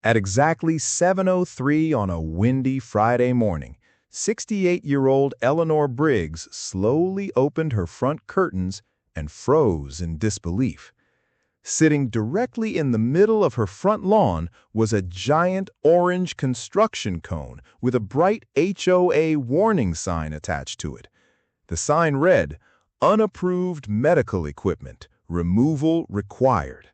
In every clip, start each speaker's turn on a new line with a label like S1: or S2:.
S1: At exactly 7:03 on a windy Friday morning, 68-year-old Eleanor Briggs slowly opened her front curtains and froze in disbelief. Sitting directly in the middle of her front lawn was a giant orange construction cone with a bright HOA warning sign attached to it. The sign read, "Unapproved medical equipment. Removal required."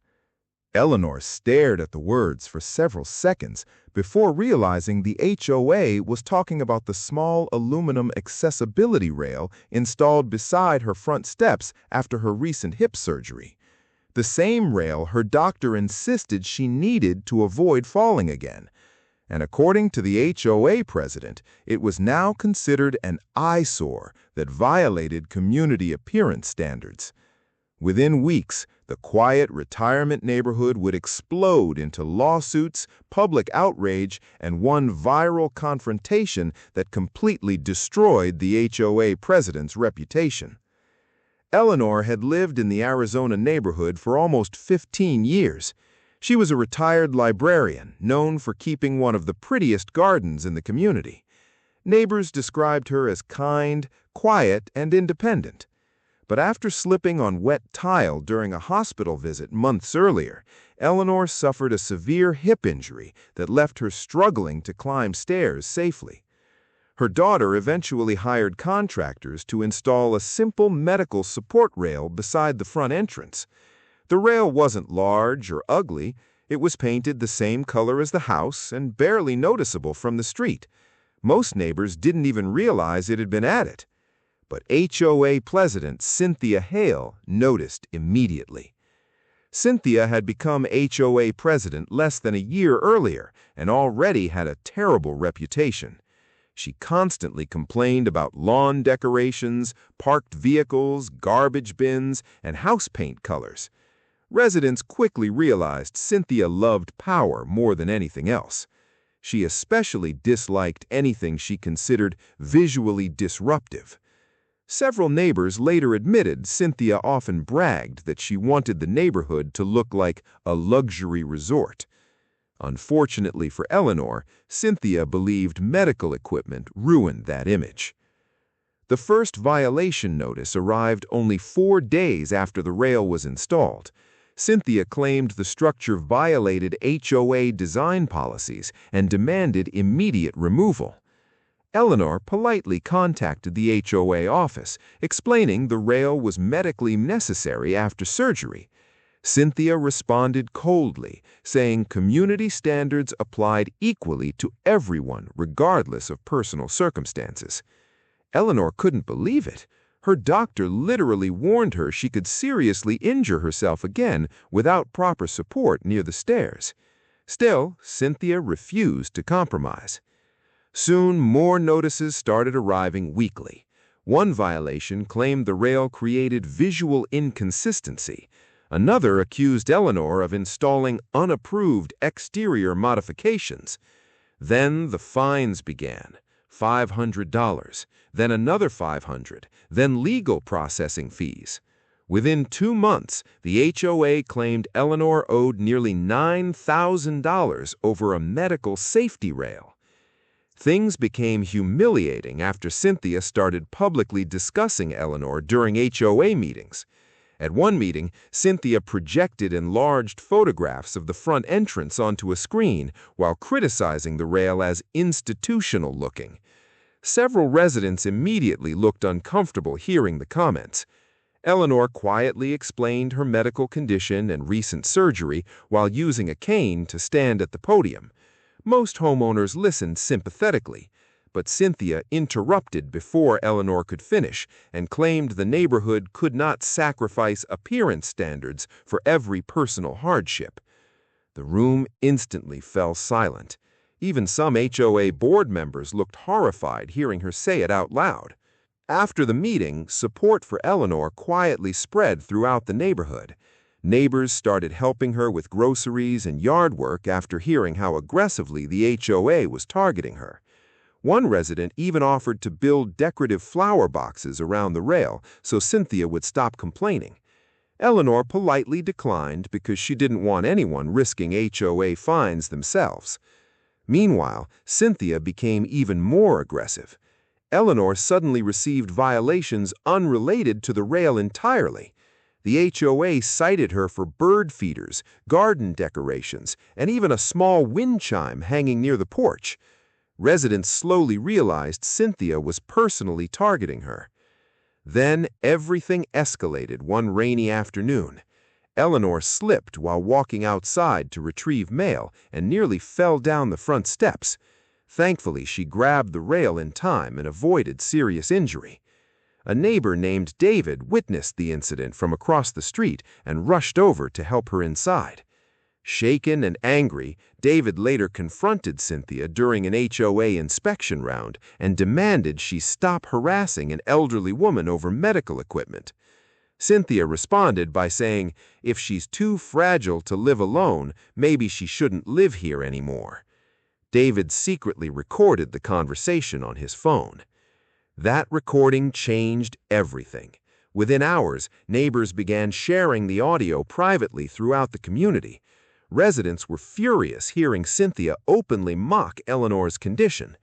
S1: Eleanor stared at the words for several seconds before realizing the HOA was talking about the small aluminum accessibility rail installed beside her front steps after her recent hip surgery. The same rail her doctor insisted she needed to avoid falling again. And according to the HOA president, it was now considered an eyesore that violated community appearance standards. Within weeks, the quiet retirement neighborhood would explode into lawsuits, public outrage, and one viral confrontation that completely destroyed the HOA president's reputation. Eleanor had lived in the Arizona neighborhood for almost 15 years. She was a retired librarian, known for keeping one of the prettiest gardens in the community. Neighbors described her as kind, quiet, and independent. But after slipping on wet tile during a hospital visit months earlier, Eleanor suffered a severe hip injury that left her struggling to climb stairs safely. Her daughter eventually hired contractors to install a simple medical support rail beside the front entrance. The rail wasn't large or ugly. It was painted the same color as the house and barely noticeable from the street. Most neighbors didn't even realize it had been added. But HOA President Cynthia Hale noticed immediately. Cynthia had become HOA president less than a year earlier and already had a terrible reputation. She constantly complained about lawn decorations, parked vehicles, garbage bins, and house paint colors. Residents quickly realized Cynthia loved power more than anything else. She especially disliked anything she considered visually disruptive. Several neighbors later admitted Cynthia often bragged that she wanted the neighborhood to look like a luxury resort. Unfortunately for Eleanor, Cynthia believed medical equipment ruined that image. The first violation notice arrived only 4 days after the rail was installed. Cynthia claimed the structure violated HOA design policies and demanded immediate removal. Eleanor politely contacted the HOA office, explaining the rail was medically necessary after surgery. Cynthia responded coldly, saying community standards applied equally to everyone regardless of personal circumstances. Eleanor couldn't believe it. Her doctor literally warned her she could seriously injure herself again without proper support near the stairs. Still, Cynthia refused to compromise. Soon, more notices started arriving weekly. One violation claimed the rail created visual inconsistency. Another accused Eleanor of installing unapproved exterior modifications. Then the fines began. $500, then another $500, then legal processing fees. Within 2 months, the HOA claimed Eleanor owed nearly $9,000 over a medical safety rail. Things became humiliating after Cynthia started publicly discussing Eleanor during HOA meetings. At one meeting, Cynthia projected enlarged photographs of the front entrance onto a screen while criticizing the rail as institutional-looking. Several residents immediately looked uncomfortable hearing the comments. Eleanor quietly explained her medical condition and recent surgery while using a cane to stand at the podium. Most homeowners listened sympathetically, but Cynthia interrupted before Eleanor could finish and claimed the neighborhood could not sacrifice appearance standards for every personal hardship. The room instantly fell silent. Even some HOA board members looked horrified hearing her say it out loud. After the meeting, support for Eleanor quietly spread throughout the neighborhood. Neighbors started helping her with groceries and yard work after hearing how aggressively the HOA was targeting her. One resident even offered to build decorative flower boxes around the rail so Cynthia would stop complaining.
S2: Eleanor politely declined because she didn't want anyone risking HOA fines themselves. Meanwhile, Cynthia became even more aggressive. Eleanor suddenly received violations unrelated to the rail entirely. The HOA cited her for bird feeders, garden decorations, and even a small wind chime hanging near the porch. Residents slowly realized Cynthia was personally targeting her. Then everything escalated one rainy afternoon. Eleanor slipped while walking outside to retrieve mail and nearly fell down the front steps. Thankfully, she grabbed the rail in time and avoided serious injury. A neighbor named David witnessed the incident from across the street and rushed over to help her inside. Shaken and angry, David later confronted Cynthia during an HOA inspection round and demanded she stop harassing an elderly woman over medical equipment. Cynthia responded by saying, if she's too fragile to live alone, maybe she shouldn't live here anymore. David secretly recorded the conversation on his phone. That recording changed everything. Within hours, neighbors began sharing the audio privately throughout the community. Residents were furious hearing Cynthia openly mock Eleanor's condition.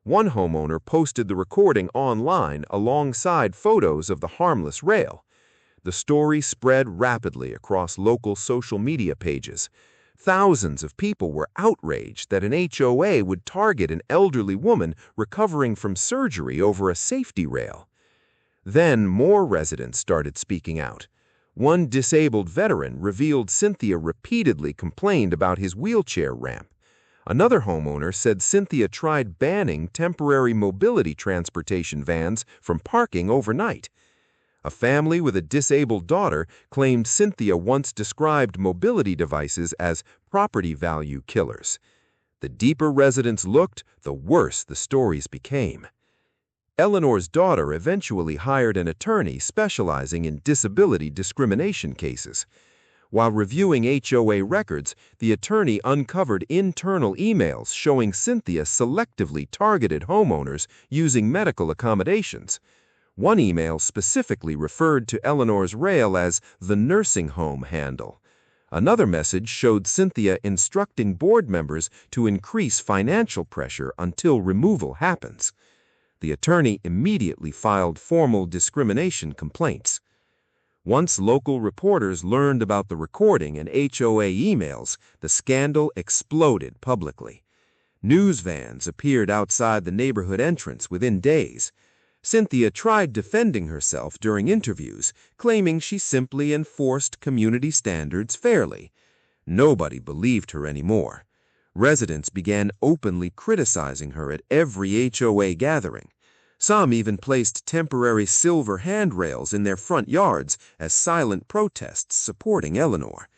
S2: One homeowner posted the recording online alongside photos of the harmless rail. The story spread rapidly across local social media pages. Thousands of people were outraged that an HOA would target an elderly woman recovering from surgery over a safety rail. Then more residents started speaking out. One disabled veteran revealed Cynthia repeatedly complained about his wheelchair ramp. Another homeowner said Cynthia tried banning temporary mobility transportation vans from parking overnight. A family with a disabled daughter claimed Cynthia once described mobility devices as property value killers. The deeper residents looked, the worse the stories became. Eleanor's daughter eventually hired an attorney specializing in disability discrimination cases. While reviewing HOA records, the attorney uncovered internal emails showing Cynthia selectively targeted homeowners using medical accommodations. One email specifically referred to Eleanor's rail as the nursing home handle. Another message showed Cynthia instructing board members to increase financial pressure until removal happens. The attorney immediately filed formal discrimination complaints. Once local reporters learned about the recording and HOA emails, the scandal exploded publicly. News vans appeared outside the neighborhood entrance within days. Cynthia tried defending herself during interviews, claiming she simply enforced community standards fairly. Nobody believed her anymore. Residents began openly criticizing her at every HOA gathering. Some even placed temporary silver handrails in their front yards as silent protests supporting Eleanor.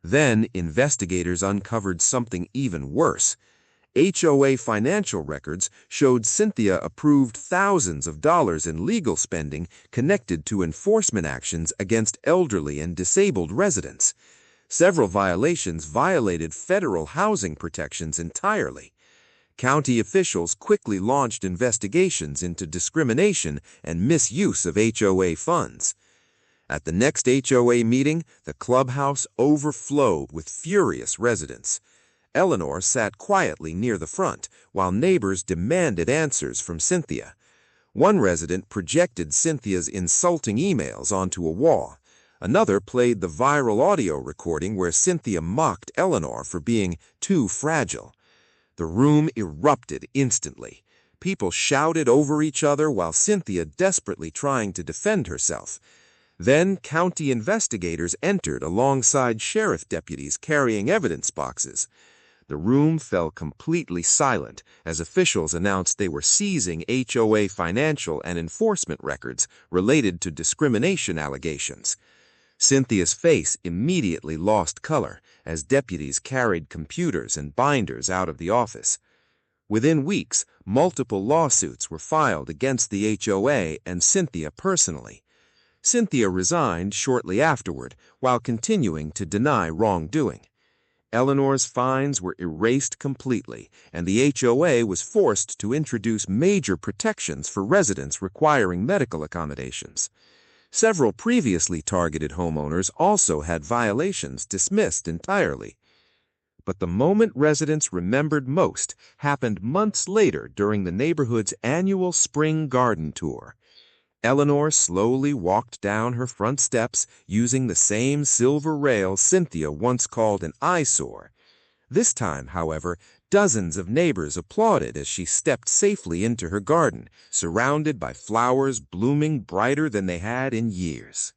S2: Then investigators uncovered something even worse. HOA financial records showed Cynthia approved thousands of dollars in legal spending connected to enforcement actions against elderly and disabled residents. Several violations violated federal housing protections entirely. County officials quickly launched investigations into discrimination and misuse of HOA funds. At the next HOA meeting, the clubhouse overflowed with furious residents. Eleanor sat quietly near the front, while neighbors demanded answers from Cynthia. One resident projected Cynthia's insulting emails onto a wall. Another played the viral audio recording where Cynthia mocked Eleanor for being too fragile. The room erupted instantly. People shouted over each other while Cynthia desperately trying to defend herself. Then county investigators entered alongside sheriff deputies carrying evidence boxes. The room fell completely silent as officials announced they were seizing HOA financial and enforcement records related to discrimination allegations. Cynthia's face immediately lost color as deputies carried computers and binders out of the office. Within weeks, multiple lawsuits were filed against the HOA and Cynthia personally. Cynthia resigned shortly afterward while continuing to deny wrongdoing. Eleanor's fines were erased completely, and the HOA was forced to introduce major protections for residents requiring medical accommodations. Several previously targeted homeowners also had violations dismissed entirely. But the moment residents remembered most happened months later during the neighborhood's annual spring garden tour. Eleanor slowly walked down her front steps using the same silver rail Cynthia once called an eyesore. This time, however, dozens of neighbors applauded as she stepped safely into her garden, surrounded by flowers blooming brighter than they had in years.